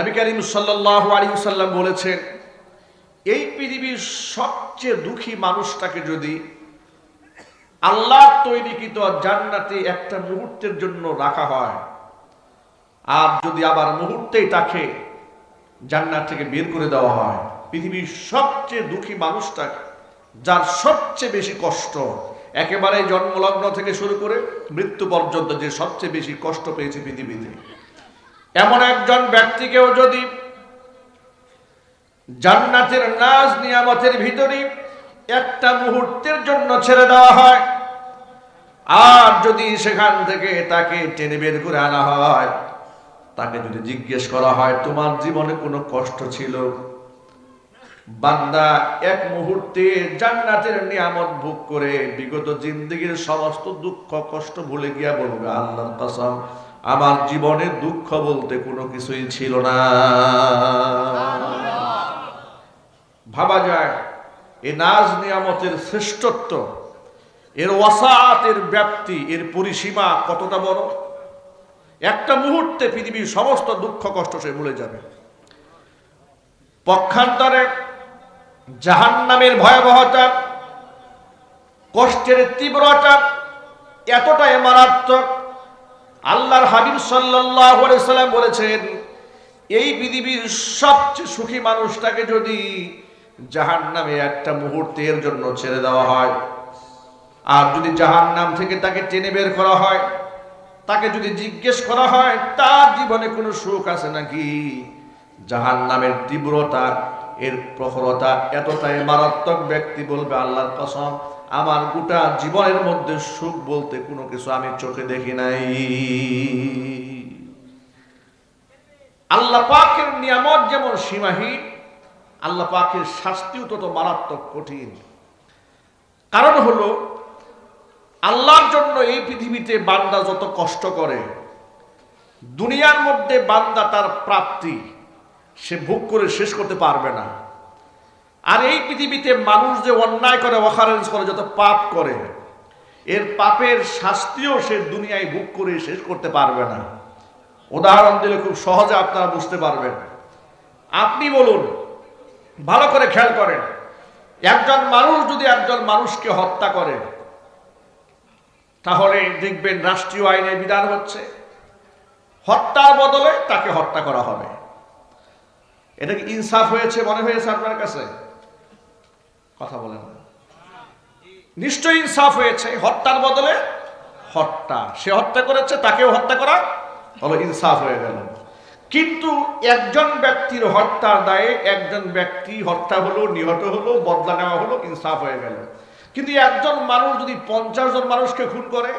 নবী করিম সাল্লাল্লাহু আলাইহি ওয়াসাল্লাম বলেছেন, এই পৃথিবীর সবচেয়ে দুঃখী মানুষটাকে যদি আল্লাহর তৈরিকৃত জান্নাতে একটা মুহূর্তের জন্য রাখা হয়, আর যদি আবার মুহূর্তেই তাকে জান্নাত থেকে বের করে দেওয়া হয়, পৃথিবীর সবচেয়ে দুঃখী মানুষটা, যার সবচেয়ে বেশি কষ্ট, একেবারে জন্মলগ্ন থেকে শুরু করে মৃত্যু পর্যন্ত যে সবচেয়ে বেশি কষ্ট পেয়েছে পৃথিবীতে, এমন একজন ব্যক্তিকেও যদি জান্নাতের নাজ নিয়ামতের ভিতরে একটা মুহূর্তের জন্য ছেড়ে দেওয়া হয়, আর যদি সেখান থেকে তাকে টেনে বের করে আনা হয়, তাকে যদি জিজ্ঞেস করা হয় তোমার জীবনে কোনো কষ্ট ছিল, বান্দা এক মুহূর্তে জান্নাতের নিয়ামত ভোগ করে বিগত জিন্দেগীর সমস্ত দুঃখ কষ্ট ভুলে গিয়া বলবে, আল্লাহর কসম আমার জীবনে দুঃখ বলতে কোনো কিছুই ছিল না। ভাবা যায় এই নাজ নিয়ামতের শ্রেষ্ঠত্ব, এর ওয়াসাআত, এর ব্যাপ্তি, এর পরিসীমা কতটা বড়। একটা মুহূর্তে পৃথিবীর সমস্ত দুঃখ কষ্ট সে ভুলে যাবে। পক্ষান্তরে জাহান্নামের ভয়াবহতা, কষ্টের তীব্রতা এতটাই মারাত্মক, আল্লাহর হাবিব সাল্লাল্লাহু আলাইহি সাল্লাম বলেছেন, এই পৃথিবীর সবচেয়ে সুখী মানুষটাকে যদি জাহান্নামে একটা মুহূর্তের জন্য ছেড়ে দেওয়া হয়, আর যদি জাহান্নাম থেকে তাকে টেনে বের করা হয়, তাকে যদি জিজ্ঞেস করা হয় তার জীবনে কোনো সুখ আছে নাকি, জাহান্নামের তীব্রতা, এর প্রখরতা এতটাই মারাত্মক, ব্যক্তি বলবে আল্লাহর কসম আমার গোটা জীবনের মধ্যে সুখ বলতে কোনো কিছু আমি চোখে দেখি নাই। আল্লাহ পাকের নিয়ামত যেমন সীমাহীন, আল্লাহ পাকের শাস্তিও তত মারাত্মক কঠিন। কারণ হলো আল্লাহর জন্য এই পৃথিবীতে বান্দা যত কষ্ট করে, দুনিয়ার মধ্যে বান্দা তার প্রাপ্তি সে ভোগ করে শেষ করতে পারবে না। আর এই পৃথিবীতে মানুষ যে অন্যায় করে, অখারেজ করে, যত পাপ করে, এর পাপের শাস্তিও সে দুনিয়ায় ভোগ করে শেষ করতে পারবে না। উদাহরণ দিলে খুব সহজে আপনারা বুঝতে পারবেন। আপনি বলুন, ভালো করে খেয়াল করেন, একজন মানুষ যদি একজন মানুষকে হত্যা করে, তাহলে দেখবেন রাষ্ট্রীয় আইনে বিধান হচ্ছে হত্যার বদলে তাকে হত্যা করা হবে। এটা কি ইনসাফ হয়েছে মনে হয়েছে আপনার কাছে? কথা বলেন। নিশ্চয়ই ইনসাফ হয়েছে, হত্যার বদলে হত্যা, সে হত্যা করেছে তাকেও হত্যা করা হলো, ইনসাফ হয়ে গেল। কিন্তু একজন ব্যক্তির হত্যার দায়ে একজন ব্যক্তি হত্যা হলো, নিহত হলো, বদলা নেওয়া হলো, ইনসাফ হয়ে গেল। কিন্তু একজন মানুষ যদি 50 জন মানুষকে খুন করে,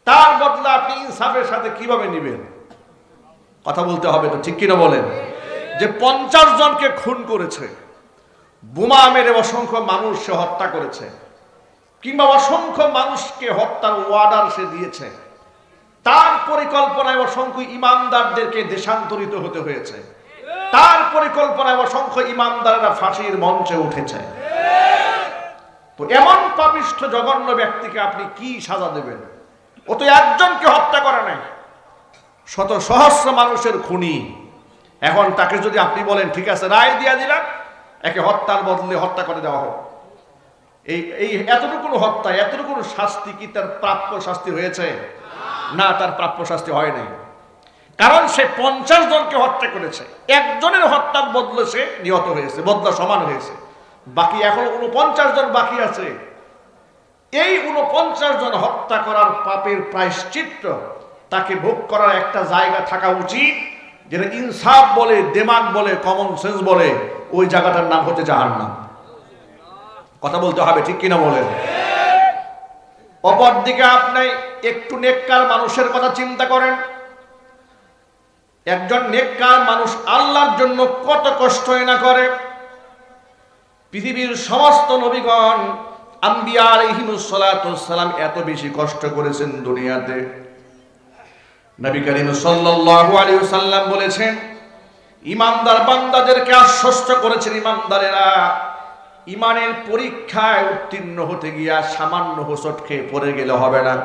তার বদলা আপনি ইনসাফের সাথে কিভাবে নেবেন? কথা বলতে হবে তো, ঠিক কিনা বলেন? যে 50 জনকে খুন করেছে, বোমা মেরে অসংখ্য মানুষ সে হত্যা করেছে, কিংবা অসংখ্য মানুষকে হত্যার অর্ডার সে দিয়েছে, তার পরিকল্পনায় অসংখ্য ইমামদারদেরকে দেশান্তরিত হতে হয়েছে, তার পরিকল্পনায় অসংখ্য ইমামদাররা ফাঁসির মঞ্চে উঠেছে। তো এমন পাপিষ্ঠ জঘন্য ব্যক্তিকে আপনি কি সাজা দেবেন? ও তো একজনকে হত্যা করে নাই, শত সহস্র মানুষের খুনি। এখন তাকে যদি আপনি বলেন ঠিক আছে রায় দিয়া দিলাম, একে হত্যার বদলে হত্যা করে দেওয়া হোক, এই এতটুকু হত্যা, এতটুকু শাস্তি কি তার প্রাপ্য শাস্তি হয়েছে? না, তার প্রাপ্য শাস্তি হয় নাই। কারণ সে 50 জনকে হত্যা করেছে, একজনের হত্যার বদলে সে নিহত হয়েছে, বদলা সমান হয়েছে। বাকি এখন 49 জন বাকি আছে। এই 49 জন হত্যা করার পাপের প্রায়শ্চিত্ত তাকে ভোগ করার একটা জায়গা থাকা উচিত, যেটা ইনসাফ বলে, দিমাগ বলে, কমন সেন্স বলে, ওই জায়গাটার নাম হচ্ছে জাহান্নাম। কথা বলতে হবে, ঠিক কিনা বলেন? অপরদিকে আপনি একটু নেককার মানুষের কথা চিন্তা করেন। একজন নেককার মানুষ আল্লাহর জন্য কত কষ্ট না করে। পৃথিবীর সমস্ত নবীগণ, আম্বিয়া আলাইহিমুস সালাতু ওয়াস সালাম এত বেশি কষ্ট করেছেন দুনিয়াতে। নবী করিম সাল্লাল্লাহু আলাইহি ওয়াসাল্লাম বলেছেন, ইমানদার বান্দাদেরকে আশ্বস্ত করেছেন, ইমানদারেরা ইমানের পরীক্ষায় উত্তীর্ণ হতে গিয়া সামান্য হোঁচট খেয়ে পড়ে গেলে হবে না।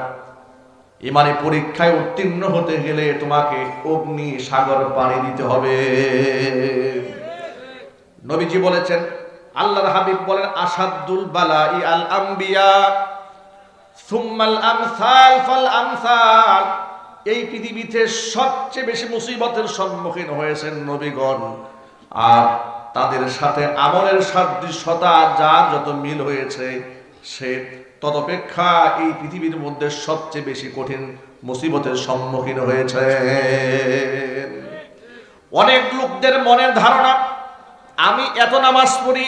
ইমানি পরীক্ষায় উত্তীর্ণ হতে গেলে তোমাকে অগ্নি সাগর পাড়ি দিতে হবে। নবীজি বলেছেন, আল্লাহর হাবিব বলেন, আসাদুল বালাই আল আম্বিয়া সুম্মাল আমসাল ফাল আমসাল। এই পৃথিবীতে সবচেয়ে বেশি মুসিবতের সম্মুখীন হয়েছেন নবীগণ, আর তাদের সাথে আমলের সাদৃশ্যতা যার যত মিল হয়েছে সে তদপেক্ষা এই পৃথিবীর মধ্যে সবচেয়ে বেশি কঠিন মুসিবতের সম্মুখীন হয়েছে। অনেক লোকদের মনের ধারণা, আমি এত নামাজ পড়ি,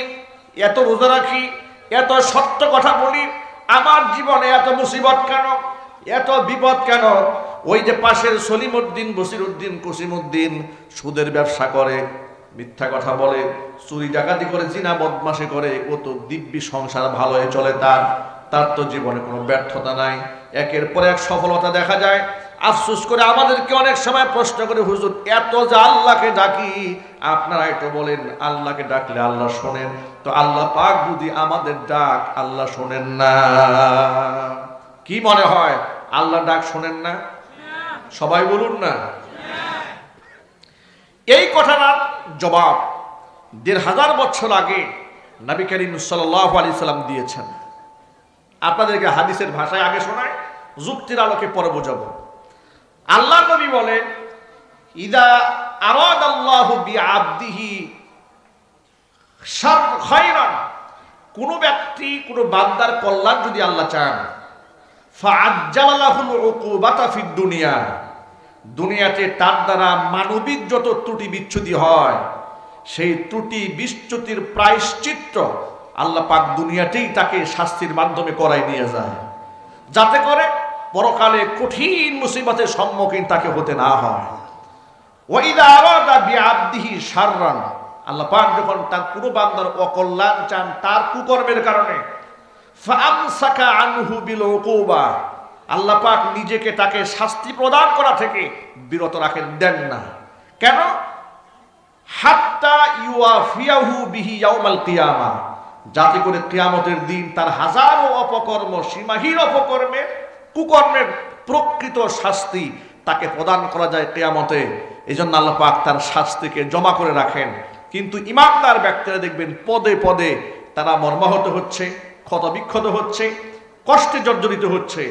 এত রোজা রাখি, এত সত্য কথা বলি, আমার জীবনে এত মুসিবত কেন, এত বিপদ কেন? ওই যে পাশের সলিমউদ্দিন, বসিরউদ্দিন, কসিমউদ্দিন সুদের ব্যবসা করে, মিথ্যা কথা বলে, চুরি ডাকাতি করে, জিনা বদমাশি করে, ও তো দিব্যি সংসার ভালোই চলে, তার তো জীবনে কোনো ব্যর্থতা নাই, একের পর এক সফলতা দেখা যায়। আফসোস করে আমাদেরকে অনেক সময় প্রশ্ন করে, হুজুর এত যে আল্লাহকে ডাকি, আপনারা একটু বলেন আল্লাহকে ডাকলে আল্লাহ শোনেন, তো আল্লাহ পাক যদি আমাদের ডাক আল্লাহ শোনেন না? কি মনে হয় আল্লাহ ডাক শোনেন না? সবাই বলুন না। এই কথাটার জবাব ১৫০০ বছর আগে নবী করিম সাল্লাল্লাহু আলাইহি সাল্লাম দিয়েছেন। আপনাদেরকে হাদিসের ভাষায় আগে শোনায়, যুক্তির আলোকে পরে বোঝাবো। আল্লাহ নবী বলেন, ইদা আরাদাল্লাহু বিআবদিহি খায়রান, কোন ব্যক্তি কোন বান্দার কল্যাণ যদি আল্লাহ চান, ফাআজ্জালা লাহুল উকুবাতা ফিদ দুনিয়া, দুনিয়াতে তার দ্বারা মানবিক যত ত্রুটি বিচ্যুতি হয়, সেই ত্রুটি বিচ্যুতির প্রায়শ্চিত্ত আল্লাহ পাক দুনিয়াতেই তাকে শাস্তির মাধ্যমে করাই নিয়ে যায়, যাতে করে পরকালে কঠিন মুসিবতের সম্মুখীন তাকে হতে না হয়। ওয়াইদা আরাদা বিআবদিহি শাররান, আল্লাহ পাক যখন তার কোনো বান্দার অকল্যাণ চান তার কুকর্মের কারণে, ফাআমসাকা আনহু বিল উকুবা, আল্লাহ পাক নিজেকে তাকে শাস্তি প্রদান করা থেকে বিরত রাখেন, দেন না। কেন? হাত্তা ইউয়াফিয়াহু বিহি ইয়াউমাল কিয়ামা, যাতে করে কিয়ামতের দিন তার হাজারো অপকর্ম, সীমাহীন অপকর্মের, কুকর্মের প্রকৃত শাস্তি তাকে প্রদান করা যায় কিয়ামতে। এই জন্য আল্লাহ পাক তার শাস্তিকে জমা করে রাখেন। কিন্তু ইমানদার ব্যক্তিরা দেখবেন পদে পদে তারা মর্মাহত হচ্ছে, ক্ষতবিক্ষত হচ্ছে, কষ্টে জর্জরিত হচ্ছে,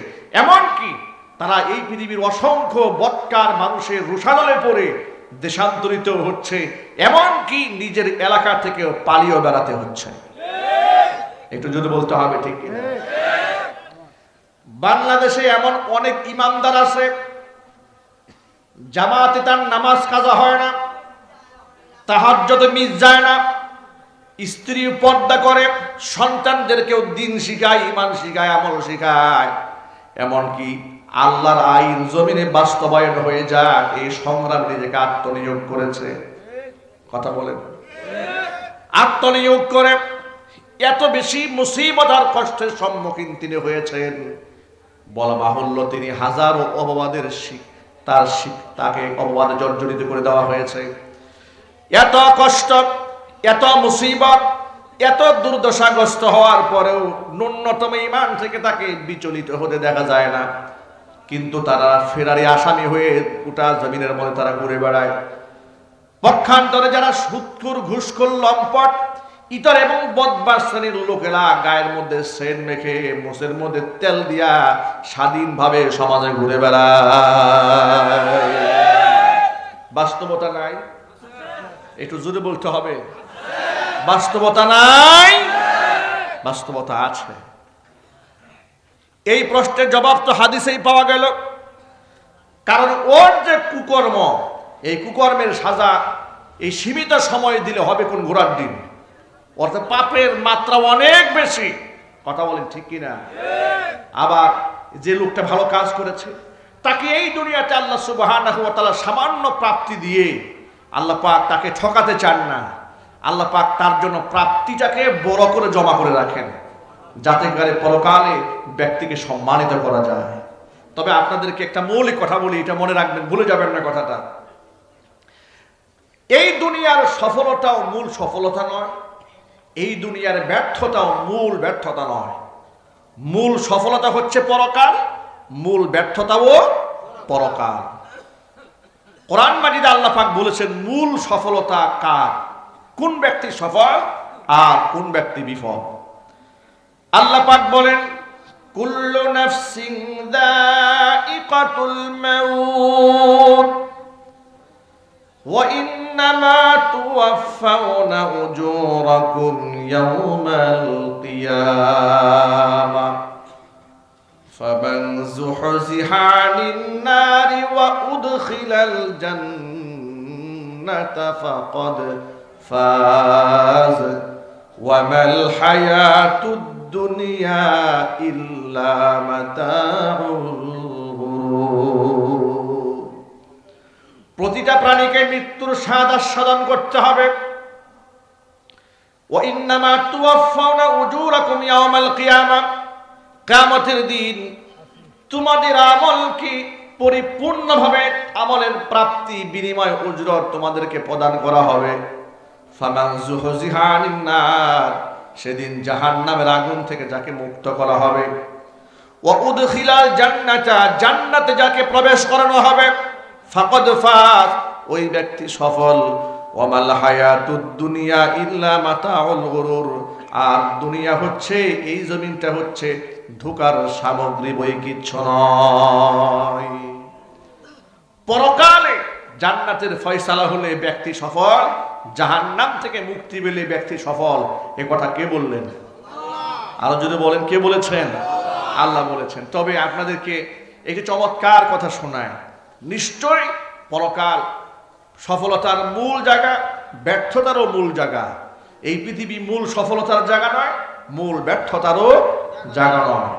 এমনকি তারা এই পৃথিবীর অসংখ্য বৎকার মানুষের রোষানলে পড়ে দেশান্তরিত হচ্ছে, এমনকি নিজের এলাকা থেকে পালিয়ে বেড়াতে হচ্ছে। একটু যদি বলতে হবে, ঠিক কিনা? বাংলাদেশে এমন অনেক ইমানদার আছে, জামাতে তার নামাজ কাজা হয় না, তাহাজ্জুদে মিস যায় না, স্ত্রী পর্দা করে, সন্তানদেরকেও দিন শিখায়, ইমান শিখায়, আমল শিখায়, এমনকি আল্লাহর আইন জমিনে বাস্তবায়ন হয়ে যায় এই সংগ্রামে নিজেকে আত্মনিয়োগ করেছে। কথা বলেন, আত্মনিয়োগ করে এত বেশি মুসিবত আর কষ্টের সম্মুখীন তিনি হয়েছেন, বলা বাহুল্য তিনি হাজারো অপবাদের তাকে অপবাদে জর্জরিত করে দেওয়া হয়েছে। এত কষ্ট, এত মুসিবত, এত দুর্দশাগ্রস্ত হওয়ার পরেও ন্যূনতম ঈমান থেকে তাকে বিচলিত হতে দেখা যায় না। কিন্তু তারা ফেরারি আসামি হয়ে গোটা জমিনের মধ্যে তারা ঘুরে বেড়ায়। পক্ষান্তরে যারা সুদখোর, ঘুষখোর, লম্পট, ইতর এবং বদমাশ শ্রেণীর লোকেরা গায়ের মধ্যে সেন্ট মেখে, মোষের মধ্যে তেল দিয়া স্বাধীনভাবে সমাজে ঘুরে বেড়ায়। বাস্তবতা নাই? একটু জোরে বলতে হবে, বাস্তবতা নাই? বাস্তবতা আছে। এই প্রশ্নের জবাব তো হাদিসেই পাওয়া গেল। কারণ ওর যে কুকর্ম, এই কুকর্মের সাজা এই সীমিত সময় দিলে হবে কোন ঘোড়ার দিন। অর্থাৎ পাপের মাত্রা অনেক বেশি। কথা বলেন ঠিক কিনা? আবার যে লোকটা ভালো কাজ করেছে তাকে এই দুনিয়াতে আল্লাহ সুবহানাহু ওয়া তাআলা সামান্য প্রাপ্তি দিয়ে আল্লাহ পাক তাকে ঠকাতে চান না। আল্লাহ পাক তার জন্য প্রাপ্তিটাকে বড় করে জমা করে রাখেন, যাতে করে পরকালে ব্যক্তিকে সম্মানিত করা যায়। তবে আপনাদেরকে একটা মৌলিক কথা বলি, এটা মনে রাখবেন, ভুলে যাবেন না কথাটা। এই দুনিয়ার সফলতাও মূল সফলতা নয়, এই দুনিয়ার ব্যর্থতাও মূল ব্যর্থতা নয়। মূল সফলতা হচ্ছে পরকাল, মূল ব্যর্থতাও পরকাল। কোরআন মাজিদে আল্লাহ পাক বলেছেন মূল সফলতা কার, কোন ব্যক্তি সফল আর কোন ব্যক্তি বিফল। আল্লাহ পাক বলেন কুল্লু নাফসিন যায়িকাতুল মাউত ওয়া ইন্নামা তুওয়াফাউনা উজুরাকুম ইয়াওমাল কিয়ামাহ ফামান যুহজিহা আনিন নারি ওয়া উদখিলাল জান্নাতা ফাকাদ ফাজ ওয়া মাল হায়াতুদ দুনিয়া ইল্লা মাতাউল গুরুর। প্রতিটা প্রাণীকে মৃত্যুর স্বাদ আস্বাদন করতে হবে। ওয়া ইন্নামা তুওয়াফাউনা উজুরাকুম ইয়াওমাল কিয়ামাহ, কিয়ামতের দিন তোমাদের আমল কি পরিপূর্ণভাবে আমলের প্রাপ্তি বিনিময় উজরত তোমাদেরকে প্রদান করা হবে। ফামান যুহজিহা আনিন নার, সেদিন জাহান্নামের আগুন থেকে যাকে মুক্ত করা হবে, ওয়া উদখিলাল জান্নাতা, জান্নাতে যাকে প্রবেশ করানো হবে, ফাকাদ ফাজ, ওই ব্যক্তি সফল। ওয়া মাল হায়াতুদ দুনিয়া ইল্লা মাতাউল গুরুর, আর দুনিয়া হচ্ছে, এই জমিনটা হচ্ছে ধোঁকার সামগ্রী, বই কিচ্ছু নয়। পরকালে জান্নাতের ফয়সালা হলে ব্যক্তি সফল, জাহান্নাম থেকে মুক্তি পেলে ব্যক্তি সফল। এ কথা কে বললেন? আরো যদি বলেন কে বলেছেন? আল্লাহ বলেছেন। তবে আপনাদেরকে একটি চমৎকার কথা শোনায়। নিশ্চয় পরকাল সফলতার মূল জায়গা, ব্যর্থতারও মূল জায়গা। এই পৃথিবী মূল সফলতার জায়গা নয়, মূল ব্যর্থতারও জায়গা নয়।